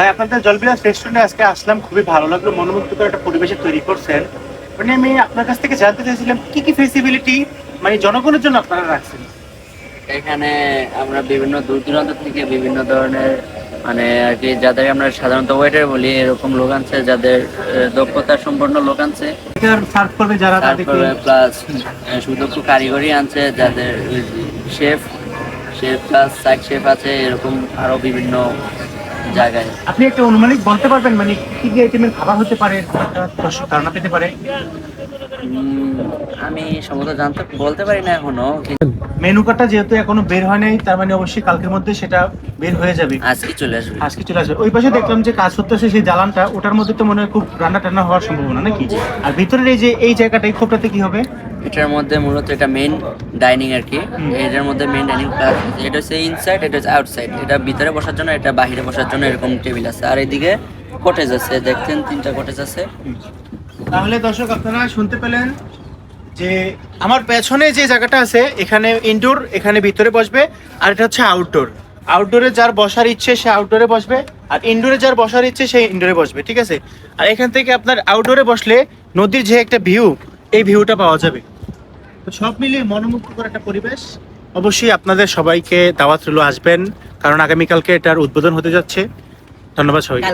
ভাই আপনাদের জলবিলাস রেস্টুরেন্টে আজকে আসলাম, খুবই ভালো লাগলো, মনোমুগ্ধকর একটা পরিবেশে তৈরি করছেন। মানে আমি আপনার কাছ থেকে জানতে চাইছিলাম কি কি ফেসিবিলিটি মানে জনগণের জন্য আপনারা রাখছেন। এখানে আমরা বিভিন্ন দূর দূরান্ত থেকে বিভিন্ন ধরনের মানে আর কি যাদের আমরা সাধারণত ওয়েটার বলি এরকম লোক আনছে, যাদের দক্ষতা সম্পন্ন লোক আনছে। সার্ভ করবে যারা তাদেরকে। তারপরে প্লাস সুদক্ষ কারিগরি আনছে, যাদের chef chef plus side chef আছে, এরকম আরো বিভিন্ন জায়গায়। আপনি একটা অনুমানিক বলতে পারবেন মানে কি কি আইটেমের খাবার হতে পারে, একটা দর্শক ধারণা পেতে পারে। আমি সম্ভবত বলতে পারি না এখনো, কিন্তু মেনু কার্ডটা যেহেতু এখনো বের হয় নাই, তার মানে অবশ্যই কালকের মধ্যে সেটা বের হয়ে যাবে। আজকে চলে আসবে। আজকে চলে আসবে। ওই পাশে দেখলাম যে কাজ করতেছে সেই জ্বালানটা, ওটার মধ্যে তো মনে হয় খুব রান্না টান্না হওয়ার সম্ভাবনা নাকি? আর ভিতরের এই যে এই জায়গাটা, এই খোপটাতে কি হবে? এটার মধ্যে মূলত এটা মেইন ডাইনিং আর কি। এটার মধ্যে মেইন ডাইনিং প্লাস এটা হচ্ছে ইনসাইড, এটা হচ্ছে আউটসাইড। এটা ভিতরে বসার জন্য, এটা বাইরে বসার জন্য এরকম টেবিল আছে। আর এদিকে কটেজ আছে, দেখছেন 3টা কটেজ আছে। তাহলে দর্শক আপনারা শুনতে পেলেন যে আমার পেছনে যে জায়গাটা আছে এখানে ইনডোর, এখানে ভিতরে বসবে। আর এটা হচ্ছে আউটডোর। আউটডোরে যার বসার ইচ্ছে সে আউটডোরে বসবে, আর ইনডোরে যার বসার ইচ্ছে সে ইনডোরে বসবে, ঠিক আছে? আর এখান থেকে আপনার আউটডোরে বসলে নদীর যে একটা ভিউ, এই ভিউটা পাওয়া যাবে। তো সব মিলিয়ে মনোমুগ্ধকর একটা পরিবেশ। অবশ্যই আপনাদের সবাইকে দাওয়াত রইল, আসবেন, কারণ আগামীকালকে এটার উদ্বোধন হতে যাচ্ছে। ধন্যবাদ সবাইকে।